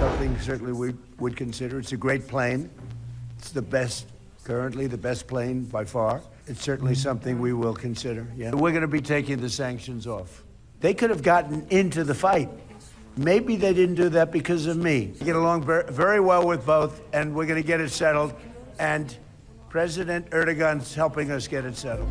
Something certainly we would consider. It's a great plane. It's the best, currently the best plane by far. It's certainly something we will consider. Yeah, we're going to be taking the sanctions off. They could have gotten into the fight. Maybe they didn't do that because of me. We get along very well with both, and we're going to get it settled. And President Erdogan's helping us get it settled.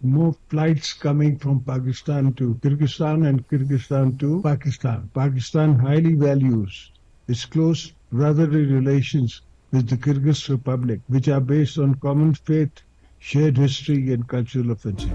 More flights coming from Pakistan to Kyrgyzstan and Kyrgyzstan to Pakistan. Pakistan highly values its close brotherly relations with the Kyrgyz Republic, which are based on common faith, shared history and cultural offensive.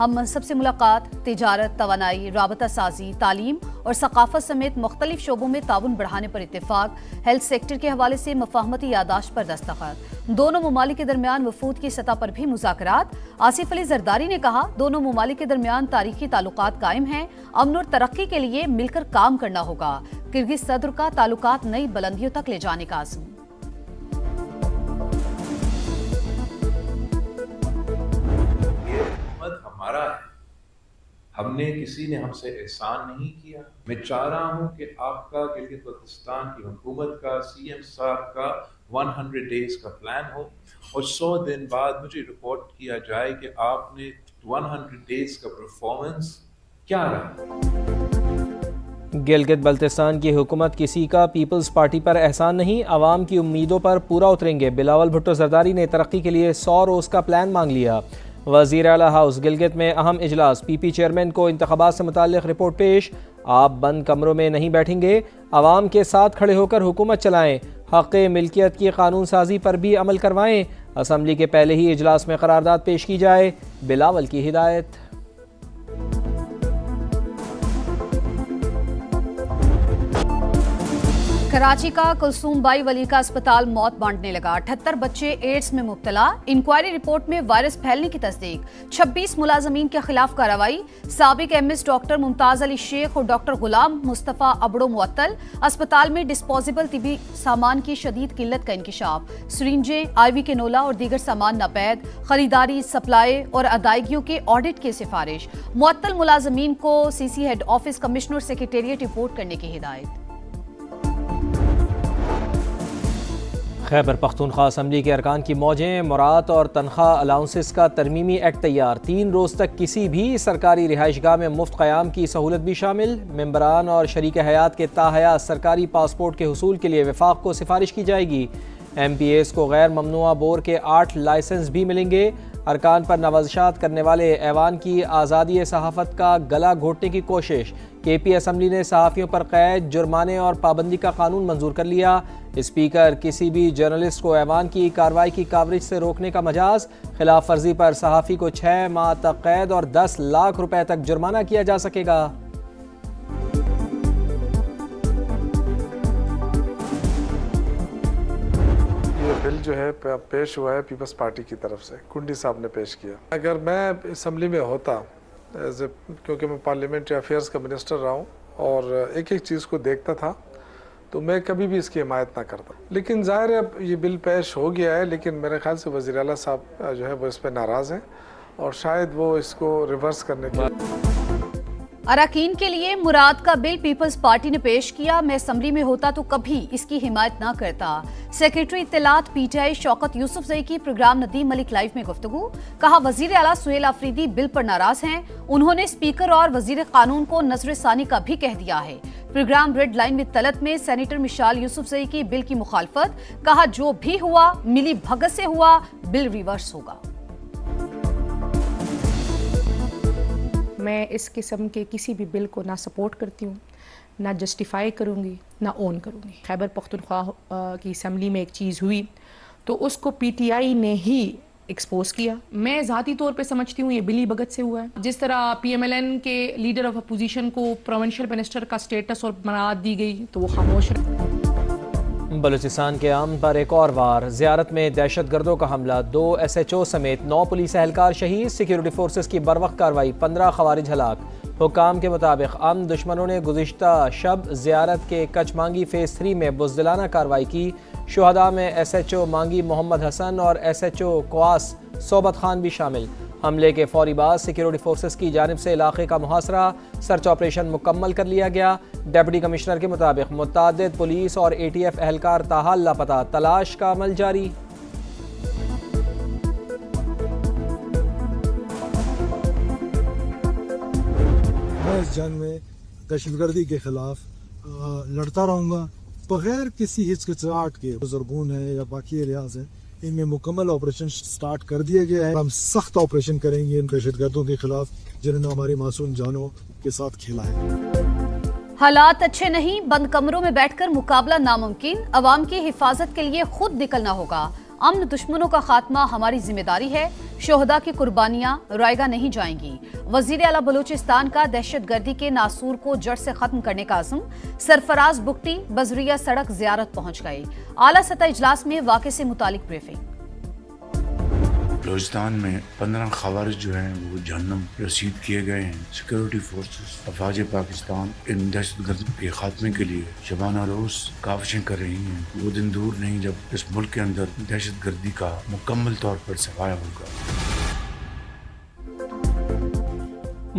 ہم منصب سے ملاقات، تجارت، توانائی، رابطہ سازی، تعلیم اور ثقافت سمیت مختلف شعبوں میں تعاون بڑھانے پر اتفاق، ہیلتھ سیکٹر کے حوالے سے مفاہمتی یادداشت پر دستخط، دونوں ممالک کے درمیان وفود کی سطح پر بھی مذاکرات۔ آصف علی زرداری نے کہا دونوں ممالک کے درمیان تاریخی تعلقات قائم ہیں، امن اور ترقی کے لیے مل کر کام کرنا ہوگا۔ کرگز صدر کا تعلقات نئی بلندیوں تک لے جانے کا عزم۔ ہمارا ہے، ہم نے کسی نے ہم سے احسان نہیں کیا۔ میں چاہ رہا ہوں کہ آپ کا گلگت بلتستان کی حکومت کا، سی ایم صاحب کا 100 ڈیز کا پلان ہو اور 100 دن بعد مجھے رپورٹ کیا جائے کہ آپ نے 100 ڈیز کا پرفارمنس کیا رہا۔ گلگت بلتستان کی حکومت کسی کا پیپلز پارٹی پر احسان نہیں، عوام کی امیدوں پر پورا اتریں گے۔ بلاول بھٹو زرداری نے ترقی کے لیے 100 روز کا پلان مانگ لیا۔ وزیر اعلیٰ ہاؤس گلگت میں اہم اجلاس، پی پی چیئرمین کو انتخابات سے متعلق رپورٹ پیش۔ آپ بند کمروں میں نہیں بیٹھیں گے، عوام کے ساتھ کھڑے ہو کر حکومت چلائیں، حق ملکیت کی قانون سازی پر بھی عمل کروائیں، اسمبلی کے پہلے ہی اجلاس میں قرارداد پیش کی جائے، بلاول کی ہدایت۔ کراچی کا کلثوم بائی ولی کا اسپتال موت بانٹنے لگا، 78 بچے ایڈز میں مبتلا، انکوائری رپورٹ میں وائرس پھیلنے کی تصدیق، 26 ملازمین کے خلاف کارروائی، سابق ایم ایس ڈاکٹر ممتاز علی شیخ اور ڈاکٹر غلام مصطفیٰ ابڑو معطل، اسپتال میں ڈسپوزیبل طبی سامان کی شدید قلت کا انکشاف، سرنجیں، آئی وی کینولا اور دیگر سامان ناپید، خریداری، سپلائی اور ادائیگیوں کے آڈٹ کی سفارش، معطل ملازمین کو سی سی ہیڈ آفس کمشنر اور سیکریٹریٹ رپورٹ کرنے کی ہدایت۔ خیبر پختونخوا اسمبلی کے ارکان کی موجیں، مراعات اور تنخواہ الاؤنسز کا ترمیمی ایکٹ تیار، 3 روز تک کسی بھی سرکاری رہائش گاہ میں مفت قیام کی سہولت بھی شامل، ممبران اور شریک حیات کے تاحیات سرکاری پاسپورٹ کے حصول کے لیے وفاق کو سفارش کی جائے گی، ایم پی ایس کو غیر ممنوعہ بور کے 8 لائسنس بھی ملیں گے، ارکان پر نوازشات کرنے والے ایوان کی آزادی صحافت کا گلا گھونٹنے کی کوشش، کے پی اسمبلی نے صحافیوں پر قید، جرمانے اور پابندی کا قانون منظور کر لیا، اسپیکر کسی بھی جرنلسٹ کو ایوان کی کارروائی کی کاوریج سے روکنے کا مجاز، خلاف ورزی پر صحافی کو 6 ماہ تک قید اور 10 لاکھ روپے تک جرمانہ کیا جا سکے گا۔ یہ بل جو ہے پیش ہوا ہے پیپلز پارٹی کی طرف سے، کنڈی صاحب نے پیش کیا۔ اگر میں اسمبلی میں ہوتا، کیونکہ میں پارلیمنٹری افیئرز کا منسٹر رہا ہوں اور ایک ایک چیز کو دیکھتا تھا، تو میں کبھی بھی اس کی حمایت نہ کرتا، لیکن ظاہر ہے اب یہ بل پیش ہو گیا ہے، لیکن میرے خیال سے وزیر اعلیٰ صاحب جو ہے وہ اس پہ ناراض ہیں اور شاید وہ اس کو ریورس کرنے کے اراکین کے لیے مراد کا بل پیپلز پارٹی نے پیش کیا، میں اسمبلی میں ہوتا تو کبھی اس کی حمایت نہ کرتا۔ سیکریٹری اطلاعات پی ٹی آئی شوکت یوسف زئی کی پروگرام ندیم ملک لائیو میں گفتگو، کہا وزیر اعلیٰ سہیل آفریدی بل پر ناراض ہیں، انہوں نے اسپیکر اور وزیر قانون کو نظر ثانی کا بھی کہہ دیا ہے۔ Program red line with Talat میں سینیٹر مشال یوسف زئی کی بل کی مخالفت، کہا جو بھی ہوا ملی بھگت سے ہوا، بل ریورس ہوگا۔ میں اس قسم کے کسی بھی بل کو نہ سپورٹ کرتی ہوں، نہ جسٹیفائی کروں گی، نہ اون کروں گی۔ خیبر پختونخوا کی اسمبلی میں ایک چیز ہوئی تو اس کو پی ٹی آئی نے ہی ایکسپوز کیا۔ میں ذاتی طور پہ سمجھتی ہوں یہ بلی بھگت سے ہوا ہے۔ جس طرح پی ایم ایل این کے لیڈر آف اپوزیشن کو پروونشل منسٹر کا سٹیٹس اور برآمد دی گئی تو وہ خاموش رہے۔ بلوچستان کے امن پر ایک اور وار، زیارت میں دہشت گردوں کا حملہ، 2 ایس ایچ او سمیت 9 پولیس اہلکار شہید، سیکیورٹی فورسز کی بروقت کارروائی، 15 خوارج ہلاک۔ حکام کے مطابق امن دشمنوں نے گزشتہ شب زیارت کے کچ مانگی فیز 3 میں بزدلانہ کارروائی کی، شہداء میں ایس ایچ او مانگی محمد حسن اور ایس ایچ او کواس صوبت خان بھی شامل۔ حملے کے فوری بعد سیکیورٹی فورسز کی جانب سے علاقے کا محاصرہ، سرچ آپریشن مکمل کر لیا گیا۔ ڈپٹی کمشنر کے مطابق متعدد پولیس اور اے ٹی ایف اہلکار تاحال لاپتہ، تلاش کا عمل جاری۔ میں اس جنگ میں دہشت گردی کے خلاف لڑتا رہوں گا بغیر کسی ہچکچاہٹ کے۔ بزرگون ہیں یا باقی ایریاز ہیں، ان میں مکمل آپریشن سٹارٹ کر دیا گیا ہے۔ ہم سخت آپریشن کریں گے ان دہشت گردوں کے خلاف جنہوں نے ہماری معصوم جانوں کے ساتھ کھیلا ہے۔ حالات اچھے نہیں، بند کمروں میں بیٹھ کر مقابلہ ناممکن، عوام کی حفاظت کے لیے خود نکلنا ہوگا۔ امن دشمنوں کا خاتمہ ہماری ذمہ داری ہے، شہداء کی قربانیاں رائگاں نہیں جائیں گی۔ وزیر اعلیٰ بلوچستان کا دہشت گردی کے ناسور کو جڑ سے ختم کرنے کا عزم، سرفراز بگٹی بذریعہ سڑک زیارت پہنچ گئے۔ اعلیٰ سطح اجلاس میں واقعے سے متعلق بریفنگ۔ بلوچستان میں 15 خوارج جو ہیں وہ جہنم رسید کیے گئے ہیں۔ سیکورٹی فورسز افواج پاکستان ان دہشت گردوں کے خاتمے کے لیے شبانہ روز کاوشیں کر رہی ہیں۔ وہ دن دور نہیں جب اس ملک کے اندر دہشت گردی کا مکمل طور پر صفایا ہوگا۔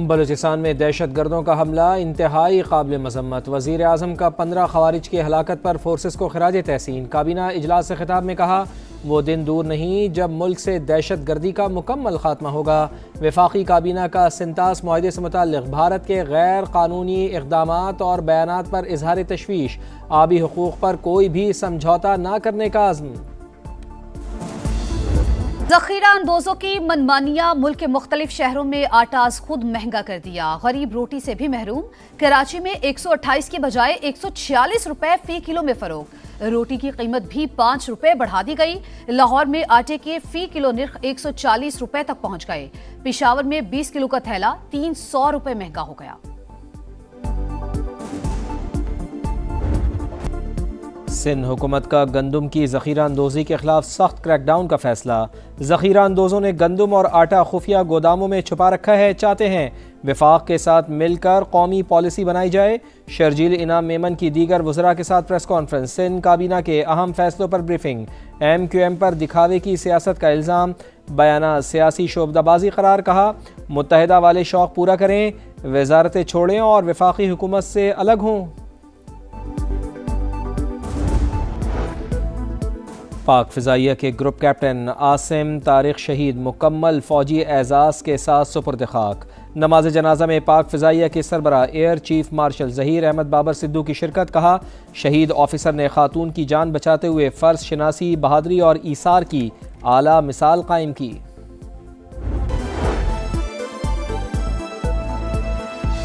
بلوچستان میں دہشت گردوں کا حملہ انتہائی قابل مذمت۔ وزیر اعظم کا 15 خوارج کی ہلاکت پر فورسز کو خراج تحسین۔ کابینہ اجلاس سے خطاب میں کہا وہ دن دور نہیں جب ملک سے دہشت گردی کا مکمل خاتمہ ہوگا۔ وفاقی کابینہ کا سنتاس معاہدے سے متعلق بھارت کے غیر قانونی اقدامات اور بیانات پر اظہار تشویش، آبی حقوق پر کوئی بھی سمجھوتا نہ کرنے کا عزم۔ ذخیرہ اندوزوں کی منمانیاں، ملک کے مختلف شہروں میں آٹا از خود مہنگا کر دیا، غریب روٹی سے بھی محروم۔ کراچی میں 128 کے بجائے 146 روپے فی کلو میں فروخت، روٹی کی قیمت بھی 5 روپے بڑھا دی گئی۔ لاہور میں آٹے کے فی کلو نرخ 140 روپے تک پہنچ گئے۔ پشاور میں 20 کلو کا تھیلا 300 روپے مہنگا ہو گیا۔ سندھ حکومت کا گندم کی ذخیرہ اندوزی کے خلاف سخت کریک ڈاؤن کا فیصلہ۔ ذخیرہ اندوزوں نے گندم اور آٹا خفیہ گوداموں میں چھپا رکھا ہے، چاہتے ہیں وفاق کے ساتھ مل کر قومی پالیسی بنائی جائے۔ شرجیل انعام میمن کی دیگر وزراء کے ساتھ پریس کانفرنس۔ سندھ کابینہ کے اہم فیصلوں پر بریفنگ۔ ایم کیو ایم پر دکھاوے کی سیاست کا الزام، بیانات سیاسی شعبدہ بازی قرار، کہا متحدہ والے شوق پورا کریں، وزارتیں چھوڑیں اور وفاقی حکومت سے الگ ہوں۔ پاک فضائیہ کے گروپ کیپٹن عاصم طارق شہید مکمل فوجی اعزاز کے ساتھ سپرد خاک۔ نماز جنازہ میں پاک فضائیہ کے سربراہ air chief marshal Zaheer Ahmed Babar Sidhu کی شرکت، کہا شہید آفیسر نے خاتون کی جان بچاتے ہوئے فرض شناسی، بہادری اور ایثار کی اعلیٰ مثال قائم کی۔